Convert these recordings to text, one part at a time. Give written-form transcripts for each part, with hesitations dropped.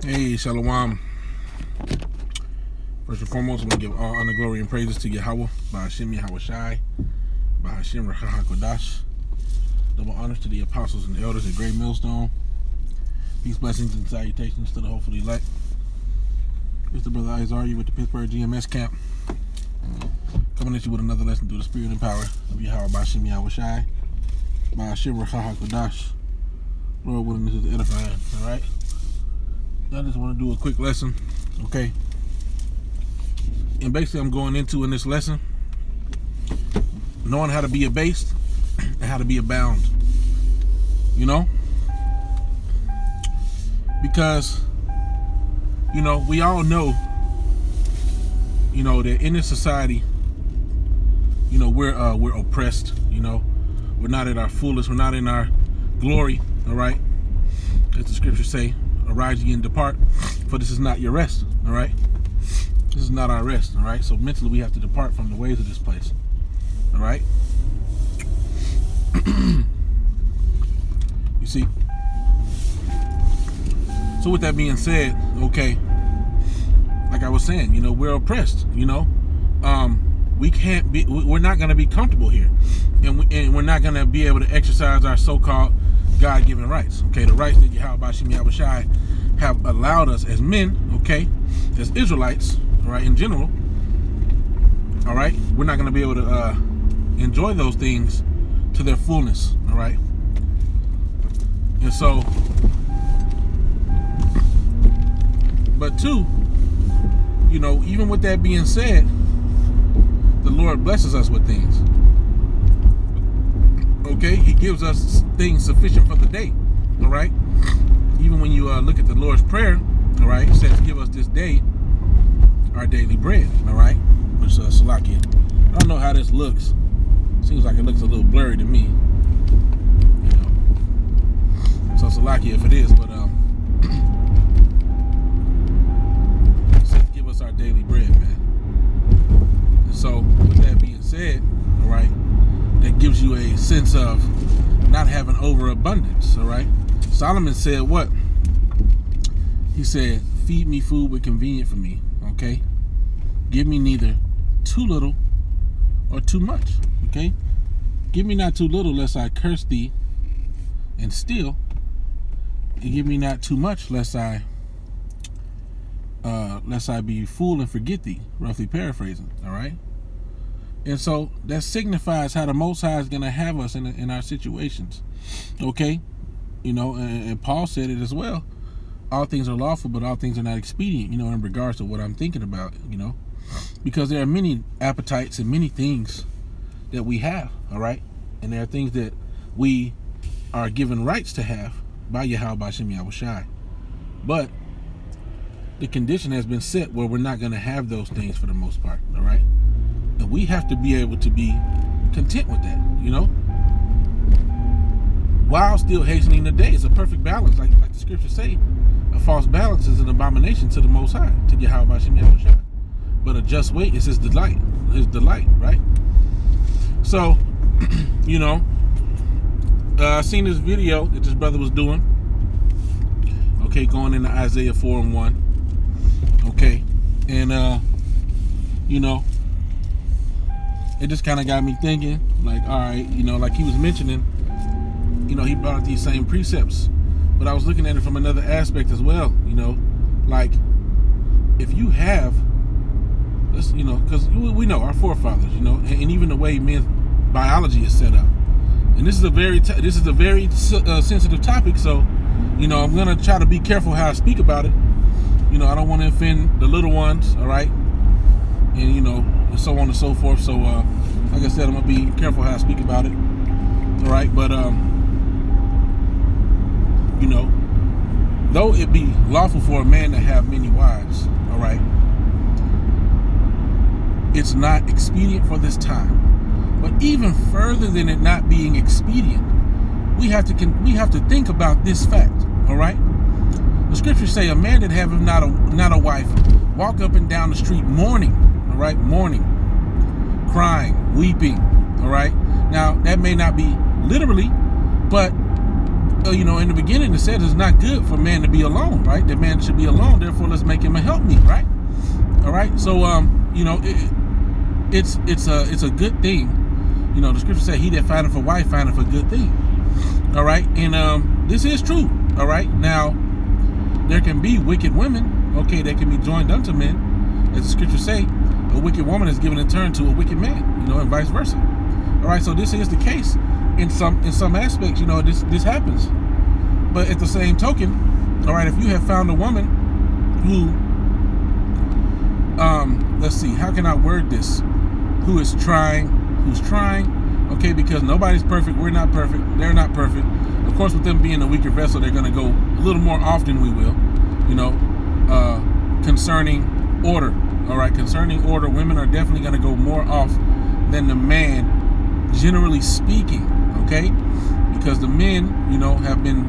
Hey, Shalom. First and foremost, I'm going to give all honor, glory, and praises to Yahweh, by Hashem Yahweh Shai, by Hashem Rachah HaKodash. Double honors to the apostles and elders at Great Millstone. Peace, blessings, and salutations to the hopefully elect. It's the brother Isaiah with the Pittsburgh GMS camp. Coming at you with another lesson through the spirit and power of Yahweh by Hashem Yahweh Shai, by Hashem Rachah HaKodash. Lord willing, this is edifying, alright? I just want to do a quick lesson, okay? And basically I'm going into in this lesson knowing how to be abased and how to be abound, you know? Because, you know, we all know, you know, that in this society, you know, we're oppressed, you know? We're not at our fullest, we're not in our glory, all right? As the scriptures say, arise ye and depart, for this is not your rest, all right? This is not our rest, all right? So mentally we have to depart from the ways of this place, all right? You see? So with that being said, okay, like I was saying, you know, we're oppressed, you know? We're not going to be comfortable here. And we're not going to be able to exercise our so-called God-given rights, okay? The rights that Yahweh Yahweh Shai have allowed us as men, okay, as Israelites, all right, in general, all right? We're not going to be able to enjoy those things to their fullness, all right? And so, but two, you know, even with that being said, the Lord blesses us with things. Okay, he gives us things sufficient for the day, all right? Even when you look at the Lord's Prayer, all right, it says, give us this day our daily bread, all right? Which Salakia. I don't know how this looks. Seems like it looks a little blurry to me, you know. So Salakia if it is, but it says, give us our daily bread, man. And so, with that being said, all right, that gives you a sense of not having overabundance, all right? Solomon said what? He said, feed me food but convenient for me, okay? Give me neither too little or too much, okay? Give me not too little lest I curse thee and steal, and give me not too much lest I be fool and forget thee, roughly paraphrasing, all right? And so that signifies how the Most High is going to have us in our situations, okay? You know, and Paul said it as well. All things are lawful, but all things are not expedient, you know, in regards to what I'm thinking about, you know. Because there are many appetites and many things that we have, all right? And there are things that we are given rights to have by Yahweh, by Hashem Yahweh Shai. But the condition has been set where we're not going to have those things for the most part, all right? And we have to be able to be content with that, you know? While still hastening the day. It's a perfect balance, like the scriptures say. A false balance is an abomination to the Most High, to Yahweh Hashem Yahweh Shai. But a just weight is his delight, right? So, you know, I seen this video that this brother was doing, okay, going into Isaiah 4:1, okay, and, you know, it just kind of got me thinking, like, all right, you know, like he was mentioning, you know, he brought up these same precepts, but I was looking at it from another aspect as well, you know, like, if you have, you know, because we know our forefathers, you know, and even the way men's biology is set up, and this is a very sensitive topic, so, you know, I'm going to try to be careful how I speak about it. You know, I don't want to offend the little ones, all right, and, you know, and so on and so forth. So, like I said, I'm going to be careful how I speak about it. All right. But, you know, though it be lawful for a man to have many wives, all right, it's not expedient for this time. But even further than it not being expedient, we have to think about this fact, all right? The scriptures say a man that haveth not a wife walk up and down the street mourning, all right, mourning, crying, weeping, all right? Now, that may not be literally, but in the beginning it said it's not good for man to be alone, right? That man should be alone, therefore let's make him a helpmeet, right? All right. So it's a good thing. The scripture said, "He that findeth a wife findeth a good thing." All right, and this is true. All right, now there can be wicked women, okay, that can be joined unto men, as the scriptures say. A wicked woman is given in turn to a wicked man, and vice versa. All right, so this is the case in some aspects. This happens, but at the same token, all right, if you have found a woman who, let's see, how can I word this? Who's trying, okay, because nobody's perfect. We're not perfect. They're not perfect. Of course, with them being a weaker vessel, they're going to go a little more often, we will, concerning order. All right, concerning order, women are definitely going to go more off than the man, generally speaking, okay? Because the men, have been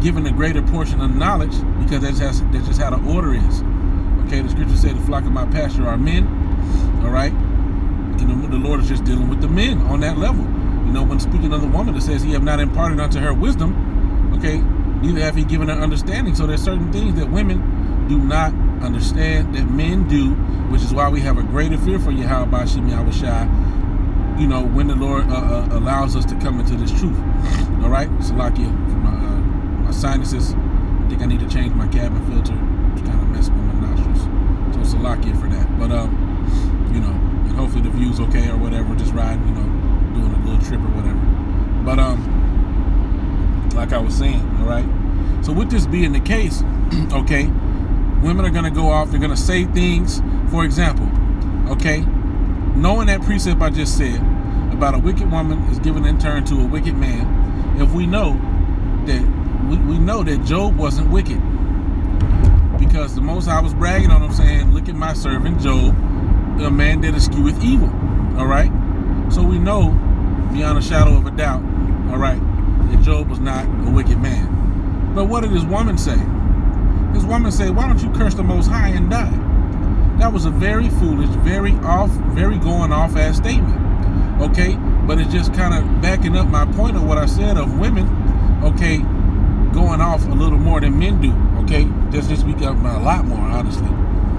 given a greater portion of knowledge, because that's just how the order is. Okay, the scripture said the flock of my pasture are men, all right? And the Lord is just dealing with the men on that level. When speaking of the woman, it says he have not imparted unto her wisdom, okay, neither have he given her understanding. So there's certain things that women do not understand that men do, which is why we have a greater fear for Yahweh Bashim Yahushai, when the Lord allows us to come into this truth. All right, Salakia, for my sinuses, I think I need to change my cabin filter. It's kind of messing with my nostrils. So Salakia for that. But and hopefully the view's okay or whatever, just riding, doing a little trip or whatever. But like I was saying, all right, so with this being the case, okay, women are going to go off, they're going to say things, for example, okay, knowing that precept I just said about a wicked woman is given in turn to a wicked man. If we know that we know that Job wasn't wicked, because the Most High was bragging on him, saying, look at my servant Job, a man that escheweth evil. All right, so we know beyond a shadow of a doubt, all right, that Job was not a wicked man. But what did his woman say? His woman said, why don't you curse the Most High and die? That was a very foolish, very going off ass statement. Okay, but it's just kind of backing up my point of what I said of women, okay, going off a little more than men do. Okay, just speak up a lot more, honestly.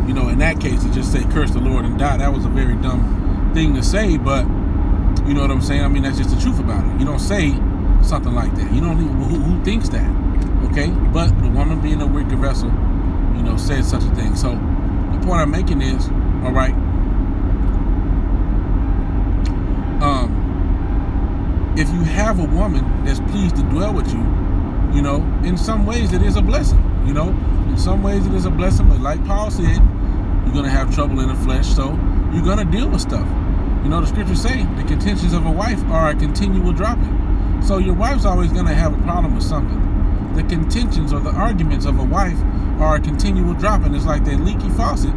In that case, to just say curse the Lord and die, that was a very dumb thing to say, but you know what I'm saying? I mean, that's just the truth about it. You don't say something like that. You don't even, who thinks that? Okay, but the woman being a wicked vessel, said such a thing. So the point I'm making is, all right, if you have a woman that's pleased to dwell with you, in some ways it is a blessing. In some ways it is a blessing, but like Paul said, you're gonna have trouble in the flesh, so you're gonna deal with stuff. The scriptures say the contentions of a wife are a continual dropping. So your wife's always gonna have a problem with something. The contentions or the arguments of a wife are a continual dropping. It's like that leaky faucet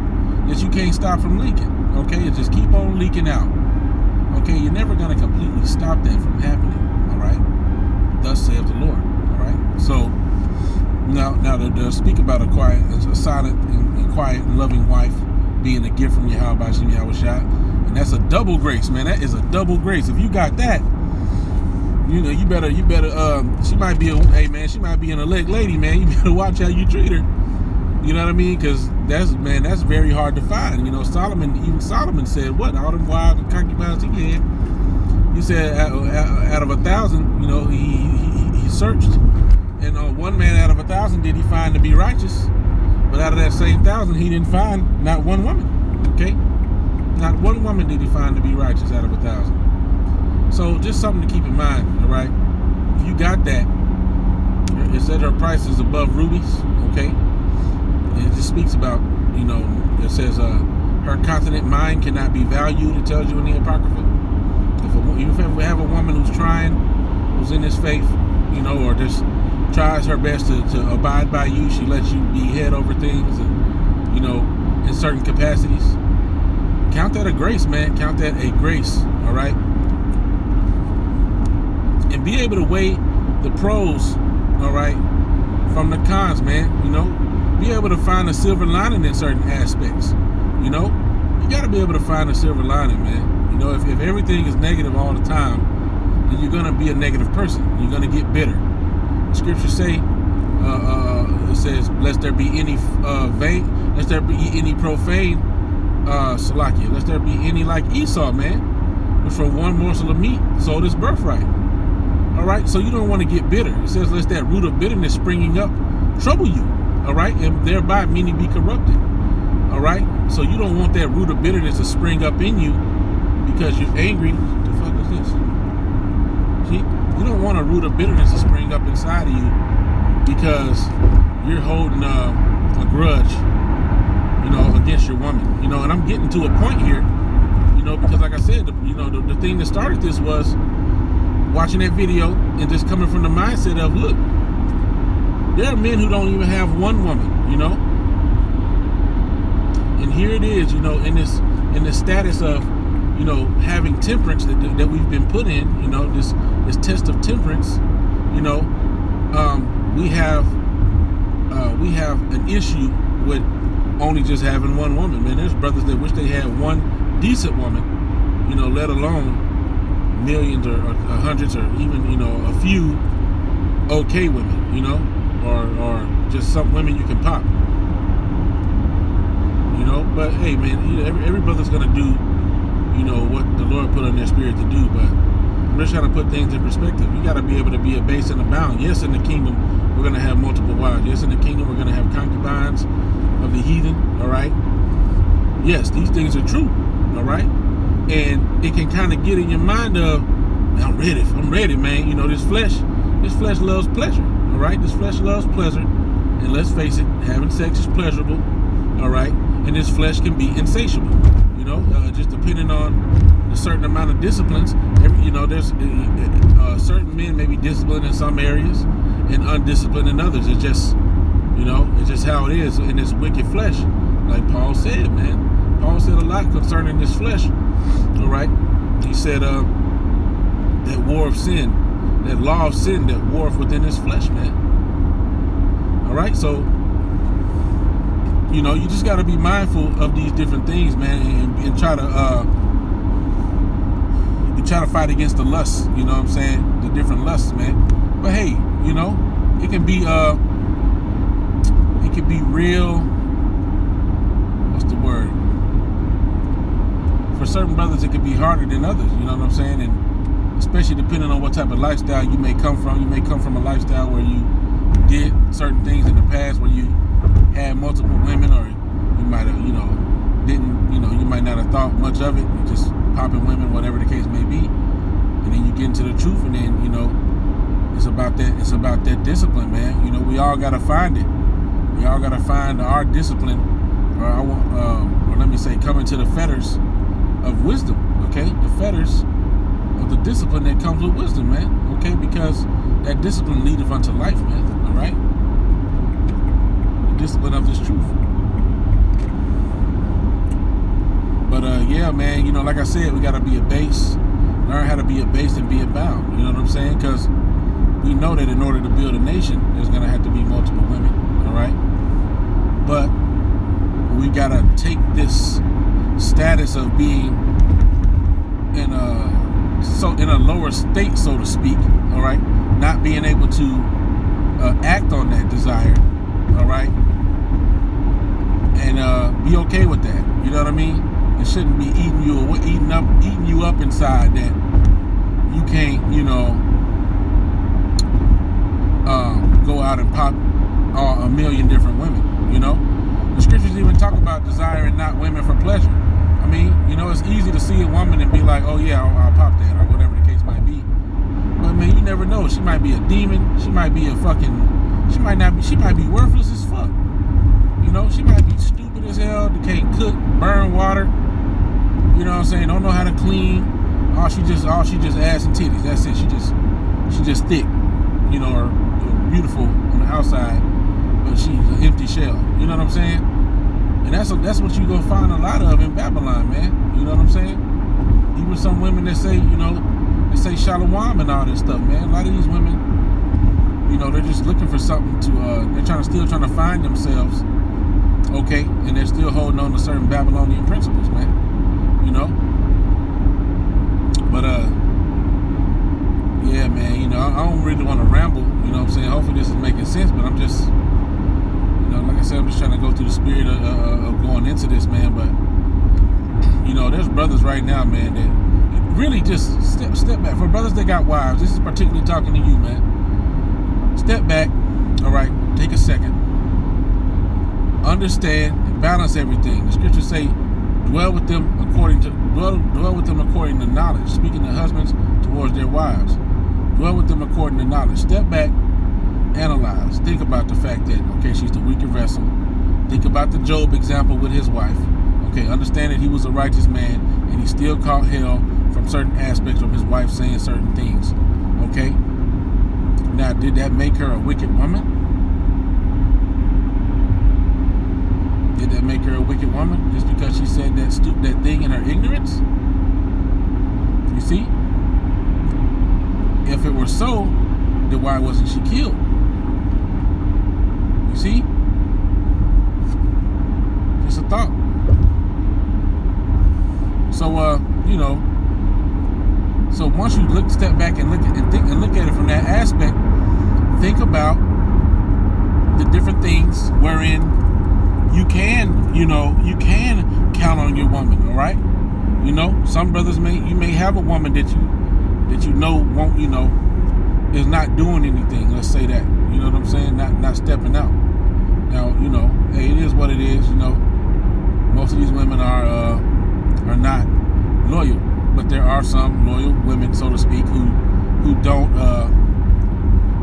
that you can't stop from leaking. Okay, it just keep on leaking out. Okay, you're never gonna completely stop that from happening. All right, thus saith the Lord. All right, so now to speak about a silent and quiet and loving wife being a gift from Yahweh Bashim Yahushai, and that's a double grace, man. That is a double grace. If you got that, you better. She might be she might be an elect lady, man. You better watch how you treat her. You know what I mean? Because that's very hard to find. Even Solomon said, what, all them wild concubines he had. He said out of 1,000, he searched, and one man out of 1,000 did he find to be righteous. But out of that same 1,000, he didn't find not one woman. Okay, not one woman did he find to be righteous out of 1,000. So just something to keep in mind. All right, if you got that, it said her price is above rubies. Okay, and it just speaks about, it says her continent mind cannot be valued. It tells you in the Apocrypha. If we have a woman who's trying, who's in this faith, or just tries her best to abide by you, she lets you be head over things, and in certain capacities, count that a grace, man. Count that a grace. All right, and be able to weigh the pros, all right, from the cons, man. Be able to find a silver lining in certain aspects. You got to be able to find a silver lining, man. If everything is negative all the time, then you're going to be a negative person. You're going to get bitter. Scriptures say, it says, lest there be any vain, lest there be any profane, Salakia, lest there be any like Esau, man, which from one morsel of meat sold his birthright. All right, so you don't want to get bitter. It says, lest that root of bitterness springing up trouble you. All right, and thereby meaning be corrupted. All right, so you don't want that root of bitterness to spring up in you because you're angry. What the fuck is this? See, you don't want a root of bitterness to spring up inside of you because you're holding a grudge, against your woman. And I'm getting to a point here, because like I said, the thing that started this was watching that video and just coming from the mindset of, look, there are men who don't even have one woman, and here it is, in this status of, having temperance that we've been put in, this test of temperance, we have an issue with only just having one woman, man. There's brothers that wish they had one decent woman, let alone millions or hundreds or even, a few okay women, or just some women you can pop, but hey, man, every brother's gonna do, what the Lord put on their spirit to do, but I'm just trying to put things in perspective. You got to be able to be abased and abound. Yes, in the kingdom, we're going to have multiple wives. Yes, in the kingdom, we're going to have concubines of the heathen, all right? Yes, these things are true, all right? And it can kind of get in your mind of, I'm ready, man. This flesh loves pleasure, all right? This flesh loves pleasure, and let's face it, having sex is pleasurable, all right? And this flesh can be insatiable, just depending on a certain amount of disciplines. There's certain men may be disciplined in some areas and undisciplined in others. It's just, it's just how it is in this wicked flesh. Like Paul said, man. Paul said a lot concerning this flesh. All right. He said that war of sin, that law of sin that warreth within his flesh, man. All right. So, you just got to be mindful of these different things, man, and try to fight against the lusts, you know what I'm saying? The different lusts, man. But hey, it can be real, what's the word? For certain brothers, it could be harder than others, you know what I'm saying? And especially depending on what type of lifestyle you may come from. You may come from a lifestyle where you did certain things in the past, where you had multiple women, or you might have, you might not have thought much of it. You just popping women, whatever the case may be, and then you get into the truth, and then it's about that discipline, man. We all gotta find it. We all gotta find our discipline, or let me say, come into the fetters of wisdom. Okay, the fetters of the discipline that comes with wisdom, man. Okay, because that discipline leadeth unto life, man. All right. Discipline of this truth. But yeah, man, like I said, we gotta be abased, learn how to be abased and be abound. You know what I'm saying? Because we know that in order to build a nation, there's gonna have to be multiple women. All right. But we gotta take this status of being in a lower state, so to speak. All right, not being able to act on that desire. All right. And be okay with that. You know what I mean? It shouldn't be eating you up inside that you can't, go out and pop a million different women. The scriptures even talk about desiring not women for pleasure. I mean, it's easy to see a woman and be like, oh yeah, I'll pop that, or whatever the case might be. But man, you never know. She might be a demon. She might be she might be worthless as fuck. She might be stupid as hell, can't cook, burn water, you know what I'm saying, don't know how to clean. All she just ass and titties. That's it. She just thick, or beautiful on the outside, but she's an empty shell. You know what I'm saying? And that's what you're gonna find a lot of in Babylon, man. You know what I'm saying? Even some women that say, they say shalom and all this stuff, man. A lot of these women, they're just looking for something to they're still trying to find themselves. Okay, and they're still holding on to certain Babylonian principles, man. But yeah, man, you know, I don't really want to ramble, you know what I'm saying? Hopefully this is making sense, but I'm just, you know, like I said, I'm just trying to go through the spirit of going into this, man. But, you know, there's brothers right now, man, that really just step back. For brothers that got wives, this is particularly talking to you, man. Step back, all right, take a second. Understand and balance everything. The scriptures say, dwell with them according to knowledge. Speaking to husbands towards their wives. Dwell with them according to knowledge. Step back, analyze. Think about the fact that, okay, she's the weaker vessel. Think about the Job example with his wife. Okay, understand that he was a righteous man and he still caught hell from certain aspects from his wife saying certain things. Okay? Now, did that make her a wicked woman? Did that make her a wicked woman just because she said that thing in her ignorance? You see? If it were so, then why wasn't she killed? You see? Just a thought. So, you know, so once you step back and look at it from that aspect, think about the different things wherein you can count on your woman, all right? You know, some brothers you may have a woman that you know won't, you know, is not doing anything. Let's say that, you know what I'm saying? Not stepping out. Now, you know, hey, it is what it is. You know, most of these women are not loyal, but there are some loyal women, so to speak, who don't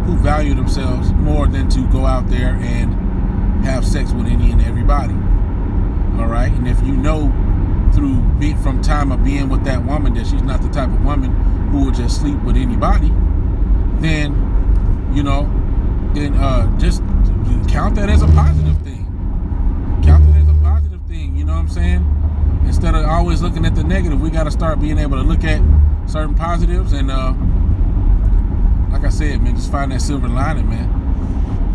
who value themselves more than to go out there and have sex with any and everybody. All right, and if you know from time of being with that woman that she's not the type of woman who will just sleep with anybody, then you know, just count that as a positive thing. Count that as a positive thing. You know what I'm saying? Instead of always looking at the negative, we got to start being able to look at certain positives and, like I said, man, just find that silver lining, man.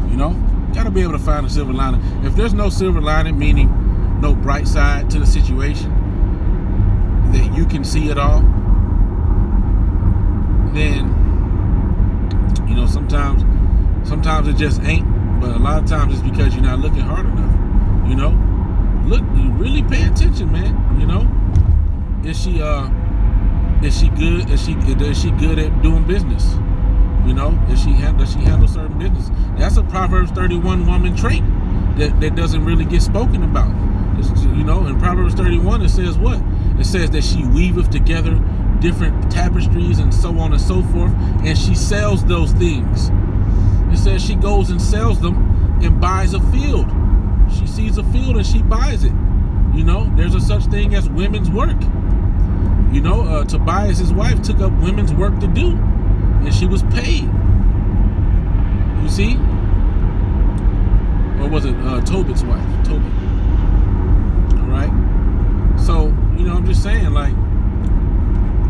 You know, got to be able to find a silver lining. If there's no silver lining, meaning no bright side to the situation, that you can see it all, then, you know, sometimes it just ain't, but a lot of times it's because you're not looking hard enough. You know, look, you really pay attention, man. You know, is she good? Is she good at doing business? You know, does she handle certain business? That's a Proverbs 31 woman trait that doesn't really get spoken about. You know, in Proverbs 31 it says what? It says that she weaveth together different tapestries and so on and so forth, and she sells those things. It says she goes and sells them and buys a field. She sees a field and she buys it. You know, there's a such thing as women's work. You know, Tobias, his wife, took up women's work to do, and she was paid. You see? Or was it Tobit's wife? Tobit. All right. So, you know, I'm just saying, like,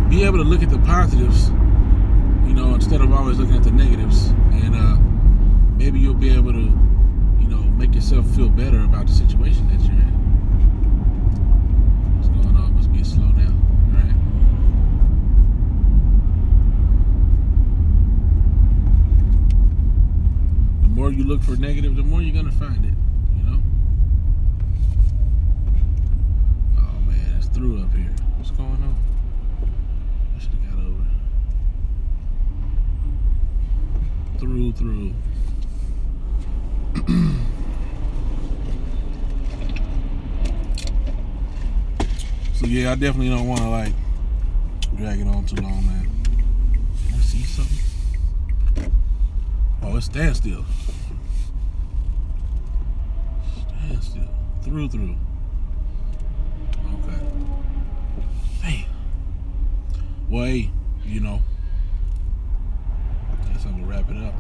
be able to look at the positives, you know, instead of always looking at the negatives, and maybe you'll be able to, you know, make yourself feel better about the situation that you're in. What's going on? Must be a slowdown, right? The more you look for negative, the more you're gonna find it, you know. Oh man, it's through up here. What's going on? I should have got over. Through. So yeah, I definitely don't want to like drag it on too long, man. Can I see something? Oh, it's standstill. Standstill. Through. Okay. Man. Well, hey, you know, I guess I'm gonna wrap it up.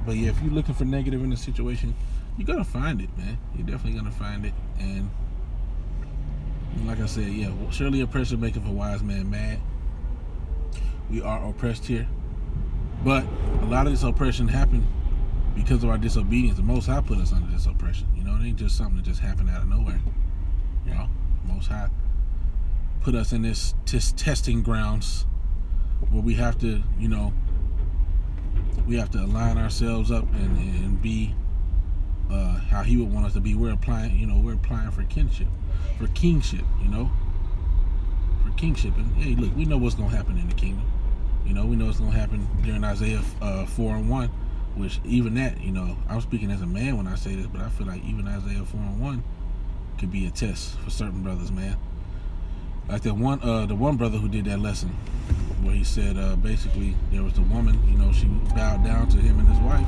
But yeah, if you're looking for negative in a situation, you're gonna find it, man. You're definitely gonna find it. And like I said, yeah, surely oppression maketh a wise man mad. We are oppressed here, but a lot of this oppression happened because of our disobedience. The Most High put us under this oppression. You know, it ain't just something that just happened out of nowhere. You know, Most High put us in this testing grounds where we have to, we have to align ourselves up and be how he would want us to be. We're applying for kingship, for kingship. And hey, look, we know what's going to happen in the kingdom. We know what's going to happen during Isaiah 4:1, which even that, I'm speaking as a man when I say this, but I feel like even Isaiah 4:1 could be a test for certain brothers, man. Like the one brother who did that lesson, where he said basically there was the woman, she bowed down to him and his wife,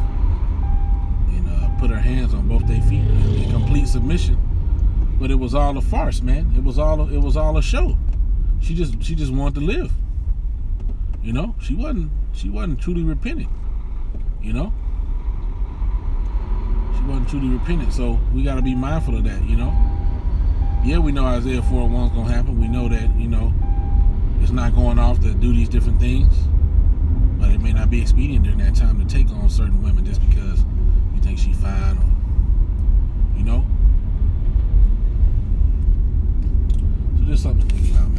and put her hands on both their feet in complete submission. But it was all a farce, man. It was all a show. She just wanted to live. She wasn't truly repentant. She wasn't truly repentant. So we got to be mindful of that. Yeah, we know Isaiah 4:1 is gonna happen. We know that it's not going off to do these different things, but it may not be expedient during that time to take on certain women just because you think she's fine, or so just something to think about.